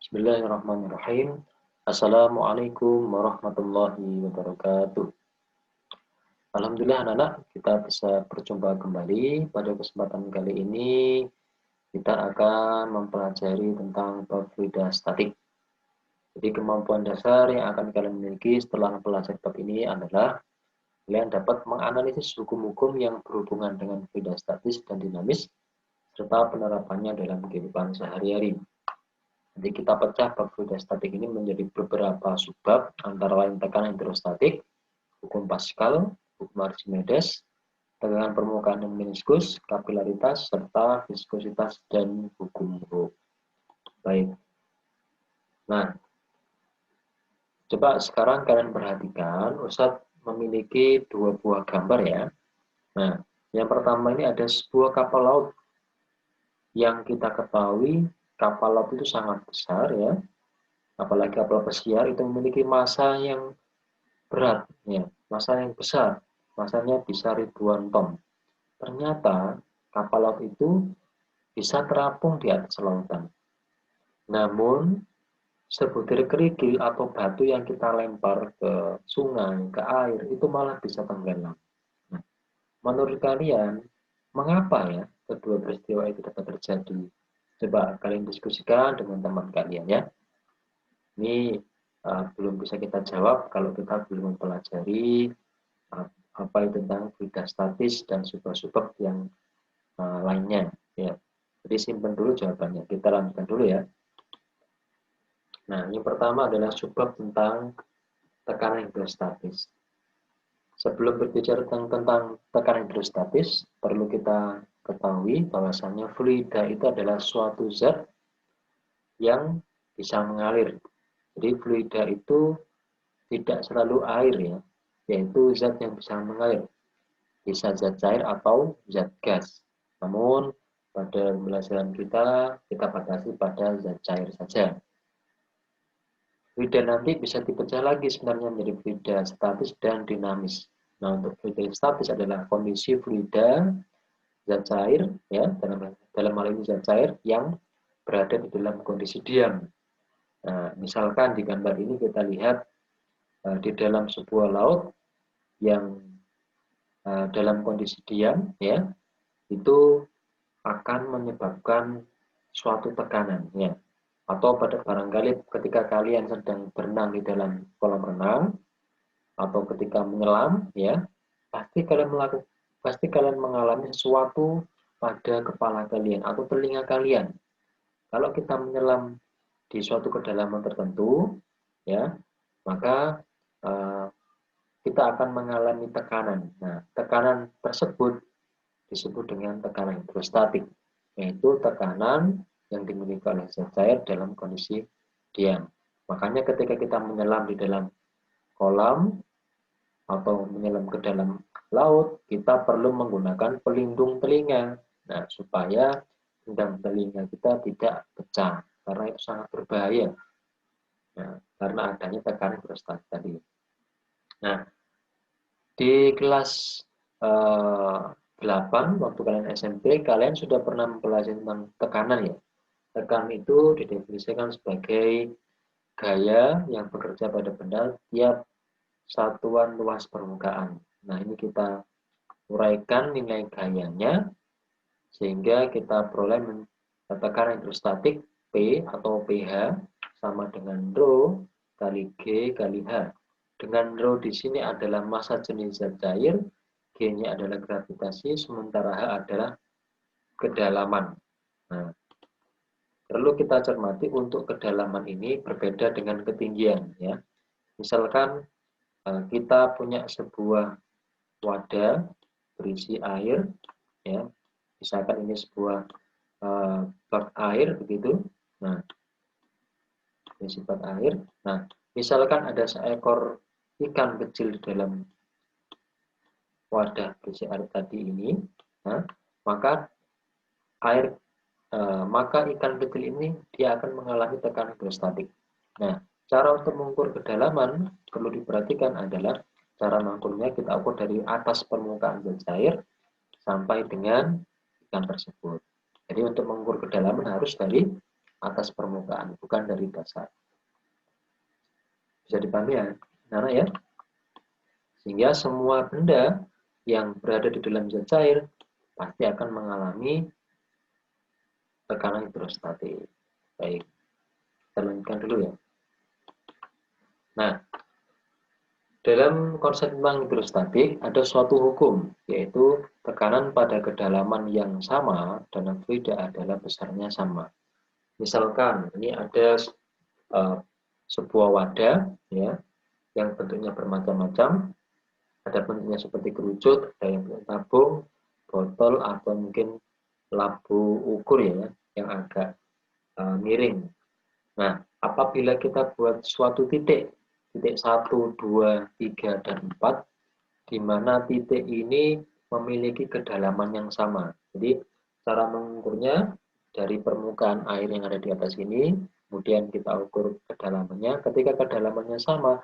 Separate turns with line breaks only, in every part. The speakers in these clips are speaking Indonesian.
Bismillahirrahmanirrahim. Assalamualaikum warahmatullahi wabarakatuh. Alhamdulillah anak-anak, kita bisa berjumpa kembali. Pada kesempatan kali ini kita akan mempelajari tentang bab fluida statik. Jadi kemampuan dasar yang akan kalian miliki setelah mempelajari bab ini adalah kalian dapat menganalisis hukum-hukum yang berhubungan dengan fluida statis dan dinamis serta penerapannya dalam kehidupan sehari-hari. Jadi kita pecah bab fluida statik ini menjadi beberapa subbab, antara lain tekanan hidrostatik, hukum Pascal, hukum Archimedes, tegangan permukaan dan meniskus, kapilaritas, serta viskositas dan hukum Hooke. Baik. Nah, coba sekarang kalian perhatikan, Ustadz memiliki dua buah gambar ya. Nah, yang pertama ini ada sebuah kapal laut yang kita ketahui kapal laut itu sangat besar ya. Apalagi kapal pesiar itu memiliki massa yang berat, ya, massa yang besar, massanya bisa ribuan ton. Ternyata kapal laut itu bisa terapung di atas lautan. Namun sebutir kerikil atau batu yang kita lempar ke sungai, ke air, itu malah bisa tenggelam. Nah, menurut kalian, mengapa ya kedua peristiwa itu dapat terjadi? Coba kalian diskusikan dengan teman kalian ya. Ini belum bisa kita jawab kalau kita belum mempelajari apa itu tentang fluida statis dan subbab-subbab yang lainnya ya. Jadi simpan dulu jawabannya. Kita lanjutkan dulu ya. Nah, yang pertama adalah subbab tentang tekanan hidrostatis. Sebelum berbicara tentang tekanan hidrostatis, perlu kita ketahui bahwasannya fluida itu adalah suatu zat yang bisa mengalir. Jadi fluida itu tidak selalu air ya, yaitu zat yang bisa mengalir. Bisa zat cair atau zat gas. Namun pada pembelajaran kita batasi pada zat cair saja. Fluida nanti bisa dipecah lagi sebenarnya menjadi fluida statis dan dinamis. Nah, untuk fluida statis adalah kondisi fluida zat cair ya, dalam hal ini zat cair yang berada di dalam kondisi diam. Nah, misalkan di gambar ini kita lihat di dalam sebuah laut yang dalam kondisi diam ya, itu akan menyebabkan suatu tekanan ya. Atau pada barangkali ketika kalian sedang berenang di dalam kolam renang atau ketika menyelam ya, pasti kalian mengalami sesuatu pada kepala kalian atau telinga kalian. Kalau kita menyelam di suatu kedalaman tertentu ya, maka kita akan mengalami tekanan. Nah, tekanan tersebut disebut dengan tekanan hidrostatik, yaitu tekanan yang dimiliki oleh zat cair dalam kondisi diam. Makanya ketika kita menyelam di dalam kolam atau menyelam ke dalam laut, kita perlu menggunakan pelindung telinga. Nah, supaya gendang telinga kita tidak pecah, karena itu sangat berbahaya. Nah, karena adanya tekanan hidrostatik tadi. Nah, di kelas 8 waktu kalian SMP, kalian sudah pernah mempelajari tentang tekanan ya. Tekanan itu didefinisikan sebagai gaya yang bekerja pada benda tiap satuan luas permukaan. Nah, ini kita uraikan nilai gayanya sehingga kita peroleh tekanan hidrostatik P atau pH sama dengan rho kali G kali H. Dengan rho di sini adalah massa jenis zat cair, G-nya adalah gravitasi, sementara H adalah kedalaman. Nah, perlu kita cermati untuk kedalaman ini berbeda dengan ketinggian ya. Misalkan kita punya sebuah wadah berisi air ya. Misalkan ini sebuah bak air begitu. Nah, ini sifat air. Nah, misalkan ada seekor ikan kecil di dalam wadah berisi air tadi ini, nah, maka ikan kecil ini dia akan mengalami tekanan hidrostatik. Nah, cara untuk mengukur kedalaman perlu diperhatikan adalah cara mengukurnya kita ukur dari atas permukaan zat cair sampai dengan ikan tersebut. Jadi untuk mengukur kedalaman harus dari atas permukaan, bukan dari dasar. Bisa dipahami ya, anak ya? Sehingga semua benda yang berada di dalam zat cair pasti akan mengalami tekanan hidrostatik. Baik, kita lanjutkan dulu ya. Nah, dalam konsep tentang hidrostatik ada suatu hukum, yaitu tekanan pada kedalaman yang sama dalam fluida adalah besarnya sama. Misalkan ini ada sebuah wadah ya, yang bentuknya bermacam-macam, ada bentuknya seperti kerucut, ada yang bentuk tabung, botol, atau mungkin labu ukur ya, yang agak miring. Nah, apabila kita buat suatu titik 1, 2, 3, dan 4, di mana titik ini memiliki kedalaman yang sama. Jadi, cara mengukurnya dari permukaan air yang ada di atas ini, kemudian kita ukur kedalamannya. Ketika kedalamannya sama,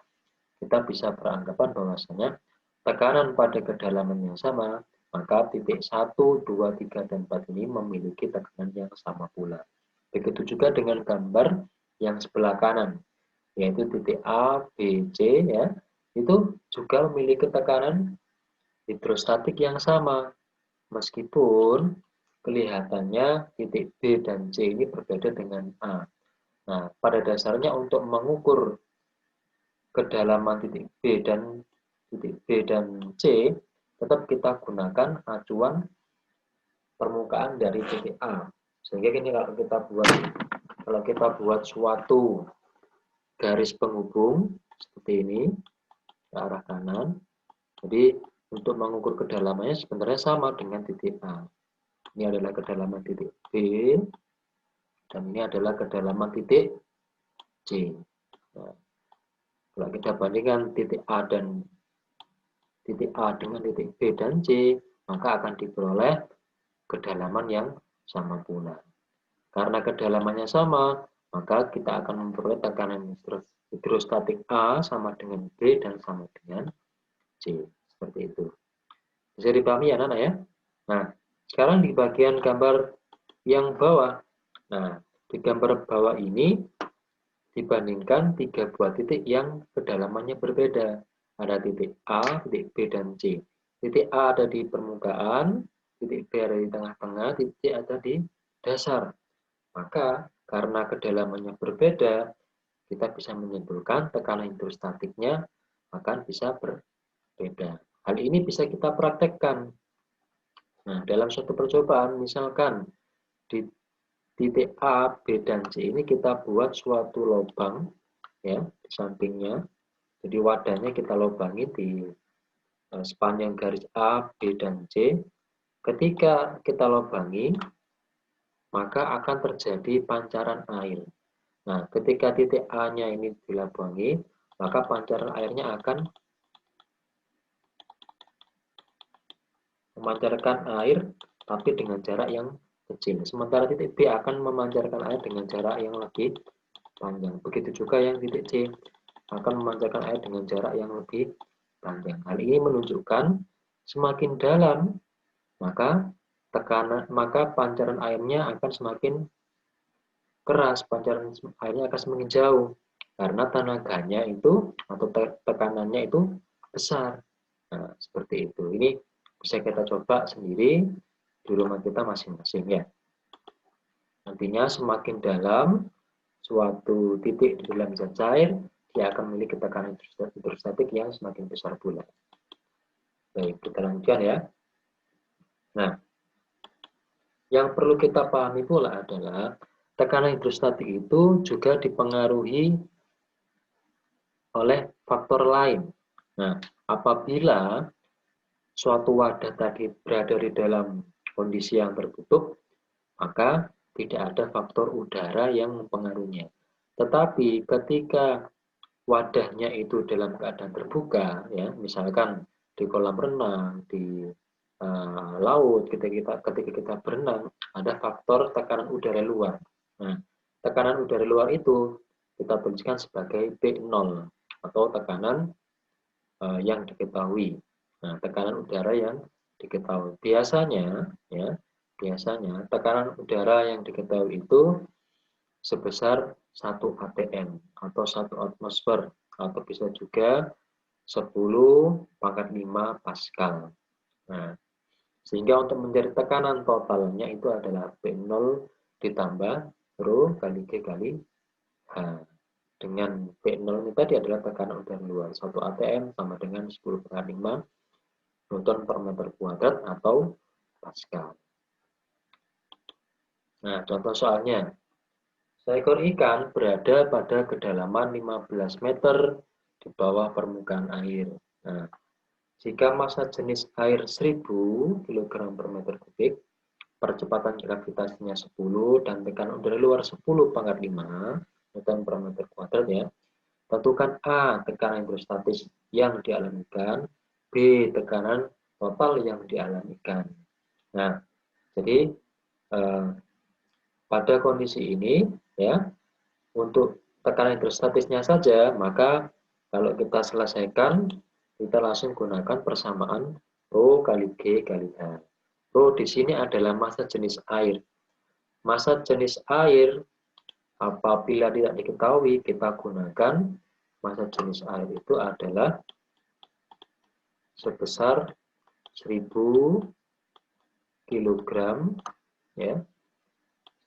kita bisa beranggapan bahwasanya tekanan pada kedalaman yang sama, maka titik 1, 2, 3, dan 4 ini memiliki tekanan yang sama pula. Begitu juga dengan gambar yang sebelah kanan, yaitu titik A, B, C ya, itu juga memiliki tekanan hidrostatik yang sama, meskipun kelihatannya titik B dan C ini berbeda dengan A. Nah, pada dasarnya untuk mengukur kedalaman titik B dan C, tetap kita gunakan acuan permukaan dari titik A. Sehingga gini, kalau kita buat suatu garis penghubung seperti ini ke arah kanan, jadi untuk mengukur kedalamannya sebenarnya sama dengan titik A. Ini adalah kedalaman titik B, dan ini adalah kedalaman titik C. Nah, kalau kita bandingkan titik A dengan titik B dan C, maka akan diperoleh kedalaman yang sama pula. Karena kedalamannya sama, maka kita akan memperoleh tekanan hidrostatik A sama dengan B dan sama dengan C. Seperti itu. Bisa dipahami ya, Nana ya? Nah, sekarang di bagian gambar yang bawah. Nah, di gambar bawah ini dibandingkan 3 buah titik yang kedalamannya berbeda. Ada titik A, titik B, dan C. Titik A ada di permukaan, titik B ada di tengah-tengah, titik C ada di dasar. Maka karena kedalamannya berbeda, kita bisa menyimpulkan tekanan hidrostatiknya akan bisa berbeda. Hal ini bisa kita praktekkan. Nah, dalam suatu percobaan, misalkan di titik A, B, dan C ini kita buat suatu lubang ya di sampingnya. Jadi wadahnya kita lubangi di sepanjang garis A, B, dan C. Ketika kita lubangi, maka akan terjadi pancaran air. Nah, ketika titik A-nya ini dilubangi, maka pancaran airnya akan memancarkan air tapi dengan jarak yang kecil. Sementara titik B akan memancarkan air dengan jarak yang lebih panjang. Begitu juga yang titik C akan memancarkan air dengan jarak yang lebih panjang. Hal ini menunjukkan semakin dalam maka pancaran airnya akan semakin keras, pancaran airnya akan semakin jauh karena tenaganya itu atau tekanannya itu besar. Nah, seperti itu. Ini bisa kita coba sendiri di rumah kita masing-masing ya. Nantinya semakin dalam suatu titik di dalam zat cair, dia akan memiliki tekanan hidrostatik yang semakin besar pula. Baik, kita lanjutkan ya. Nah, yang perlu kita pahami pula adalah tekanan hidrostatik itu juga dipengaruhi oleh faktor lain. Nah, apabila suatu wadah tadi berada di dalam kondisi yang tertutup, maka tidak ada faktor udara yang mempengaruhinya. Tetapi ketika wadahnya itu dalam keadaan terbuka, ya, misalkan di kolam renang, di laut, ketika kita berenang, ada faktor tekanan udara luar. Nah, tekanan udara luar itu kita tuliskan sebagai P0 atau tekanan yang diketahui. Nah, tekanan udara yang diketahui. Biasanya tekanan udara yang diketahui itu sebesar 1 atm atau 1 atmosfer, atau bisa juga 10⁵ Pascal. Nah, sehingga untuk mencari tekanan totalnya itu adalah P0 ditambah rho kali G kali H. Dengan P0 ini tadi adalah tekanan udara luar. 1 atm sama dengan 10⁵ Newton per meter kuadrat atau Pascal. Nah, contoh soalnya. Seekor ikan berada pada kedalaman 15 meter di bawah permukaan air. Nah, jika massa jenis air 1000 kg per meter kubik, percepatan gravitasinya 10 dan tekanan udara luar 10⁵ Newton per meter kuadrat ya. Tentukan A, tekanan hidrostatis yang dialami ikan, B, tekanan total yang dialami ikan. Nah, jadi pada kondisi ini ya, untuk tekanan hidrostatisnya saja, maka kalau kita selesaikan, kita langsung gunakan persamaan rho kali G kali H. Rho di sini adalah massa jenis air. Massa jenis air apabila tidak diketahui, kita gunakan massa jenis air itu adalah sebesar 1000 kg ya.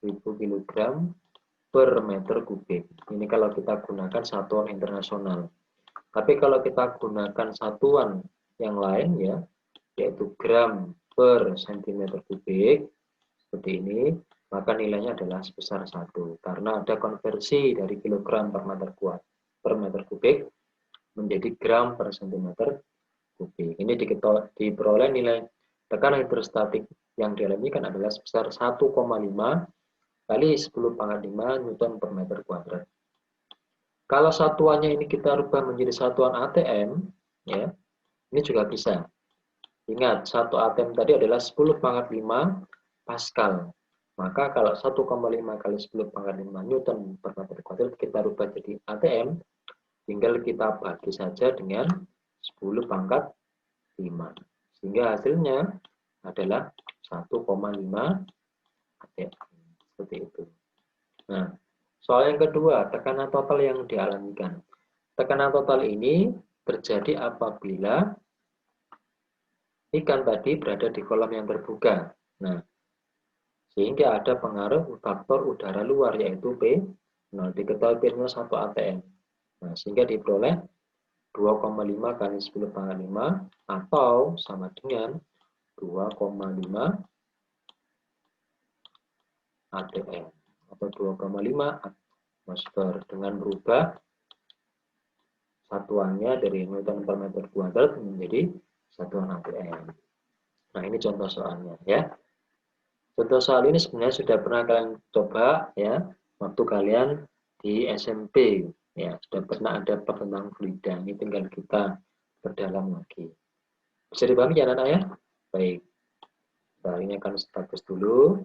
1000 kg per meter kubik. Ini kalau kita gunakan satuan internasional. Tapi kalau kita gunakan satuan yang lain ya, yaitu gram per cm kubik, seperti ini, maka nilainya adalah sebesar 1. Karena ada konversi dari kilogram per meter kubik menjadi gram per cm kubik. Ini diperoleh nilai tekanan hidrostatik yang dialami kan adalah sebesar 1,5 kali 10⁵ Newton per meter kuadrat. Kalau satuannya ini kita rubah menjadi satuan atm, ya, ini juga bisa. Ingat, 1 atm tadi adalah 10⁵ Pascal. Maka kalau 1,5 kali 10⁵ Newton per meter kuadrat kita rubah jadi atm, tinggal kita bagi saja dengan 10⁵. Sehingga hasilnya adalah 1,5 atm. Seperti itu. Nah, soal yang kedua, tekanan total yang dialamikan. Tekanan total ini terjadi apabila ikan tadi berada di kolam yang terbuka. Nah, sehingga ada pengaruh faktor udara luar yaitu P0, diketahui P0 1 atm. Nah, sehingga diperoleh 2,5 kali 10⁵ atau sama dengan 2,5 atm atau 2,5 atmosfer dengan berubah satuannya dari Newton per meter kuadrat menjadi satuan atm. Nah, ini contoh soalnya ya. Contoh soal ini sebenarnya sudah pernah kalian coba ya waktu kalian di SMP ya, sudah pernah ada tentang fluida. Ini tinggal kita perdalam lagi. Bisa dipahami ya anak-anak ya? Baik. Nah, ini akan status dulu.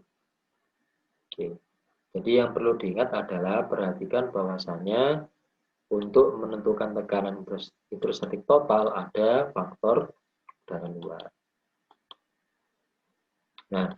Oke. Jadi yang perlu diingat adalah perhatikan bahwasannya untuk menentukan tekanan hidrostatik total ada faktor udara luar. Nah,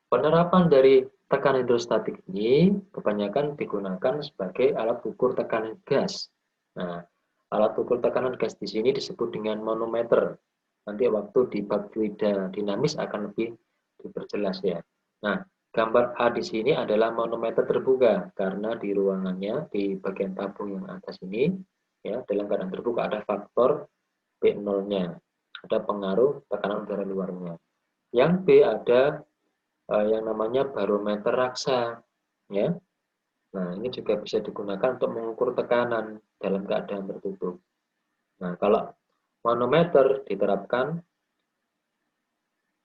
penerapan dari tekanan hidrostatik ini kebanyakan digunakan sebagai alat ukur tekanan gas. Nah, alat ukur tekanan gas di sini disebut dengan manometer. Nanti waktu di bab fluida dinamis akan lebih diperjelas ya. Nah, gambar A di sini adalah manometer terbuka karena di ruangannya di bagian tabung yang atas ini ya dalam keadaan terbuka ada faktor P0-nya, ada pengaruh tekanan udara luarnya. Yang B ada yang namanya barometer raksa ya. Nah, ini juga bisa digunakan untuk mengukur tekanan dalam keadaan tertutup. Nah, kalau manometer diterapkan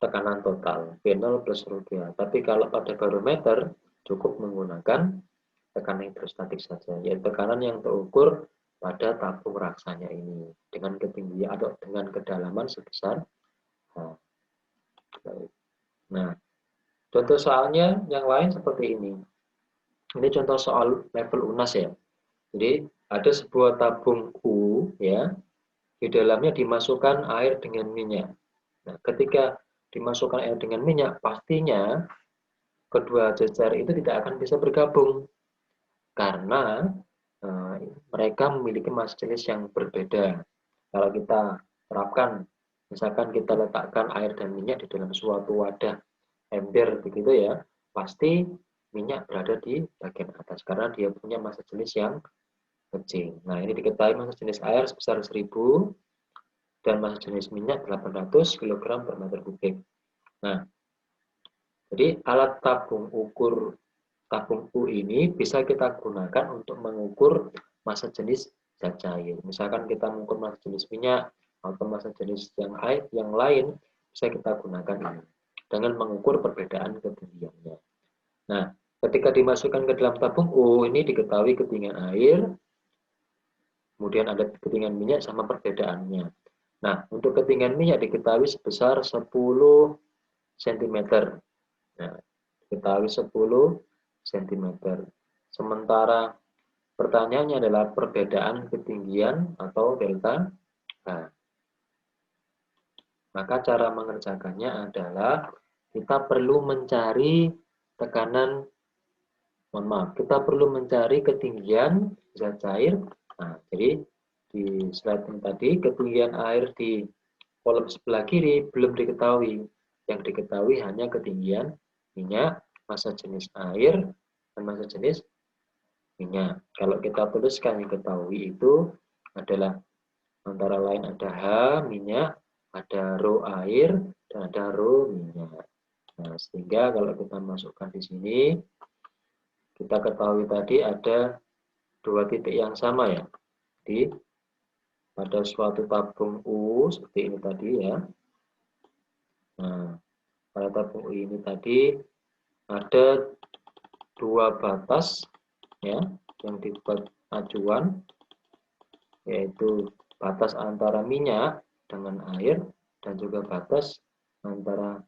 tekanan total P0 plus ρ2. Tapi kalau pada barometer cukup menggunakan tekanan hidrostatik saja, yaitu tekanan yang terukur pada tabung raksanya ini dengan ketinggian atau dengan kedalaman sebesar H. Nah, contoh soalnya yang lain seperti ini. Ini contoh soal level UNAS ya. Jadi ada sebuah tabung U ya, di dalamnya dimasukkan air dengan minyak. Nah, ketika dimasukkan air dengan minyak, pastinya kedua zat cair itu tidak akan bisa bergabung karena mereka memiliki massa jenis yang berbeda. Kalau kita terapkan, misalkan kita letakkan air dan minyak di dalam suatu wadah ember begitu ya, pasti minyak berada di bagian atas karena dia punya massa jenis yang kecil. Nah, ini diketahui massa jenis air sebesar 1000 dan massa jenis minyak 800 kg per meter kubik. Nah, jadi alat tabung ukur tabung U ini bisa kita gunakan untuk mengukur massa jenis zat cair. Misalkan kita mengukur massa jenis minyak atau massa jenis yang lain, bisa kita gunakan ini dengan mengukur perbedaan ketinggiannya. Nah, ketika dimasukkan ke dalam tabung U, ini diketahui ketinggian air, kemudian ada ketinggian minyak sama perbedaannya. Nah, untuk ketinggian minyak diketahui sebesar 10 cm. Nah, diketahui 10 cm. Sementara pertanyaannya adalah perbedaan ketinggian atau delta H. Maka cara mengerjakannya adalah kita perlu mencari tekanan, kita perlu mencari ketinggian zat cair. Nah, jadi di slide yang tadi ketinggian air di kolom sebelah kiri belum diketahui. Yang diketahui hanya ketinggian minyak, massa jenis air, dan massa jenis minyak. Kalau kita tuliskan yang diketahui itu adalah antara lain ada H minyak, ada rho air, dan ada rho minyak. Nah, sehingga kalau kita masukkan di sini, kita ketahui tadi ada dua titik yang sama ya. Jadi pada suatu tabung U seperti ini tadi ya. Nah, pada tabung U ini tadi ada dua batas ya yang dibuat acuan, yaitu batas antara minyak dengan air dan juga batas antara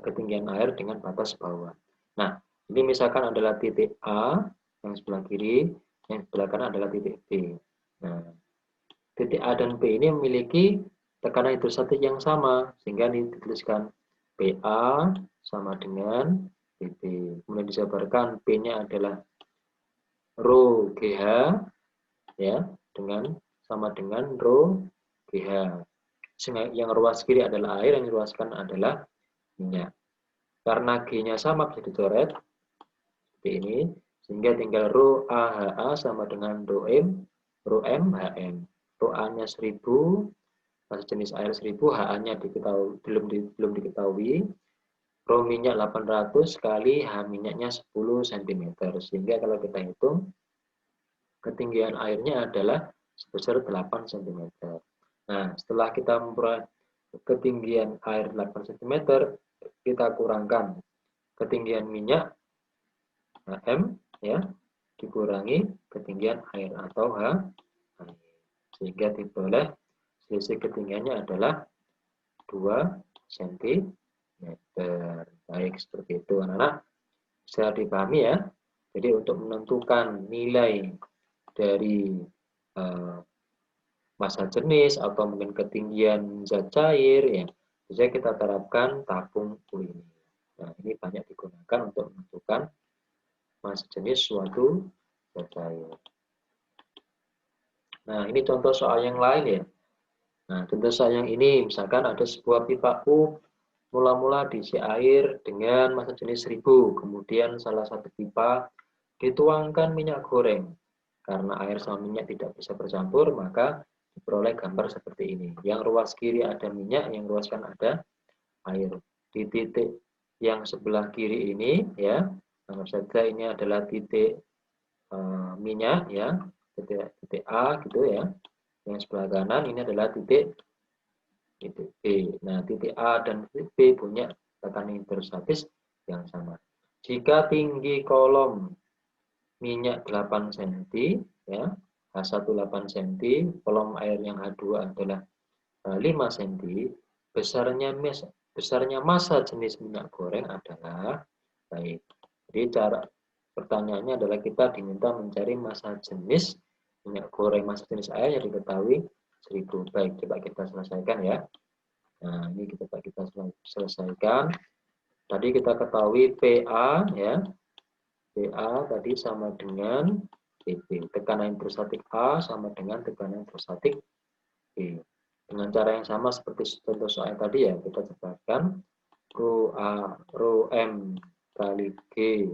ketinggian air dengan batas bawah. Nah, ini misalkan adalah titik A yang sebelah kiri, yang sebelah kanan adalah titik B. Nah, titik A dan B ini memiliki tekanan hidrostatik yang sama, sehingga dituliskan PA sama dengan PP. Kemudian dijabarkan P-nya adalah rho GH ya, sama dengan rho GH. Yang ruas kiri adalah air, yang ruas kanan adalah minyak. Karena G-nya sama bisa dicoret seperti ini, sehingga tinggal rho AHA sama dengan rho M HM. Rho A-nya 1000, massa jenis air 1000, HA-nya belum diketahui. Rho minyak 800 kali H minyaknya 10 cm. Sehingga kalau kita hitung, ketinggian airnya adalah sebesar 8 cm. Nah, setelah kita memperoleh ketinggian air 8 cm, kita kurangkan ketinggian minyak HM ya, dikurangi ketinggian air atau H, sehingga diperoleh selisih ketinggiannya adalah 2 cm. Baik, seperti itu anak-anak, bisa dipahami ya. Jadi untuk menentukan nilai dari massa jenis atau mungkin ketinggian zat cair ya, bisa kita terapkan tabung U ini. Nah, ini banyak digunakan untuk menentukan massa jenis suatu zat cair. Nah, ini contoh soal yang lain ya. Nah, contoh soal yang ini, misalkan ada sebuah pipa U, mula-mula diisi air dengan massa jenis 1000, kemudian salah satu pipa dituangkan minyak goreng. Karena air sama minyak tidak bisa bercampur, maka diperoleh gambar seperti ini. Yang ruas kiri ada minyak, yang ruas kanan ada air. Di titik yang sebelah kiri ini, ya, anggap saja ini adalah titik minyak, ya, titik A gitu ya. Yang sebelah kanan ini adalah titik B. Nah, titik A dan titik B punya tekanan hidrostatis yang sama. Jika tinggi kolom minyak 8 cm, ya, H1 8 cm, kolom air yang H2 adalah 5 cm, besarnya massa jenis minyak goreng adalah, baik. Jadi cara pertanyaannya adalah kita diminta mencari massa jenis minyak goreng, massa jenis air yang diketahui 1000. Baik, coba kita selesaikan ya. Nah, ini kita selesaikan. Tadi kita ketahui PA ya. PA tadi sama dengan PB. Tekanan hidrostatik A sama dengan tekanan hidrostatik B. Dengan cara yang sama seperti contoh soal tadi ya, kita sebutkan rho A, rho M kali G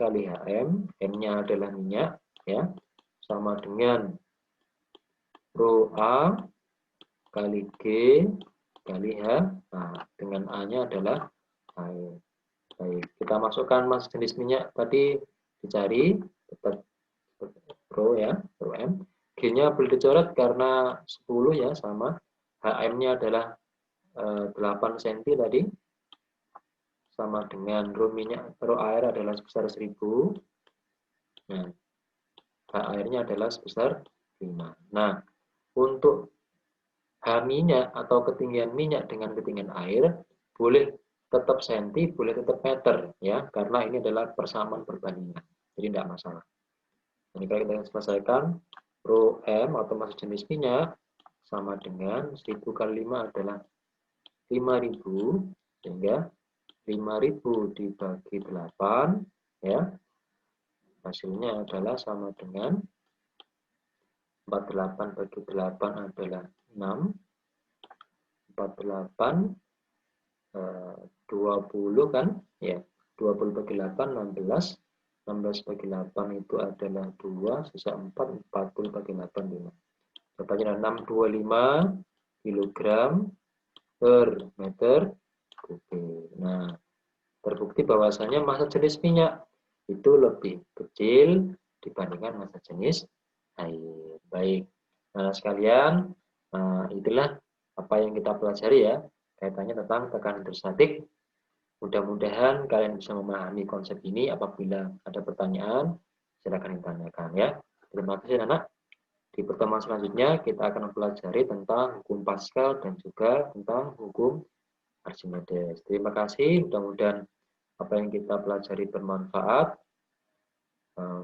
kali HM, M-nya adalah minyak ya, sama dengan rho A kali G kali H. Nah, dengan A-nya adalah air. Baik, kita masukkan mas jenis minyak tadi dicari, tetap rho ya, rho M. G-nya boleh dicoret karena 10 ya, sama. HM-nya adalah 8 cm tadi, sama dengan rho minyak, rho air adalah sebesar 1000. Nah, H airnya adalah sebesar 5. Nah, untuk H minyak atau ketinggian minyak dengan ketinggian air boleh tetap senti, boleh tetap meter ya, karena ini adalah persamaan perbandingan. Jadi tidak masalah. Ini kalau kita selesaikan, rho M atau massa jenis minyak sama dengan 1000 kali 5 adalah 5000, sehingga 5000 dibagi 8 ya, hasilnya adalah sama dengan 48 bagi 8 adalah 6, 48 20 kan ya, 20 bagi 8 16, 16 bagi 8 itu adalah 2, sisa 4, 40 bagi 8 5. Jawabannya 625 kg per meter kubik. Nah, terbukti bahwasanya massa jenis minyak itu lebih kecil dibandingkan massa jenis air. Baik. Nah, sekalian, itulah apa yang kita pelajari ya, kaitannya tentang tekanan hidrostatik. Mudah-mudahan kalian bisa memahami konsep ini. Apabila ada pertanyaan, silakan ditanyakan ya. Terima kasih anak. Di pertemuan selanjutnya kita akan mempelajari tentang hukum Pascal dan juga tentang hukum Archimedes. Terima kasih. Mudah-mudahan apa yang kita pelajari bermanfaat.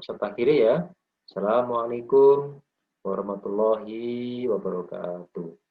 Serta akhiri ya. Assalamualaikum warahmatullahi wabarakatuh.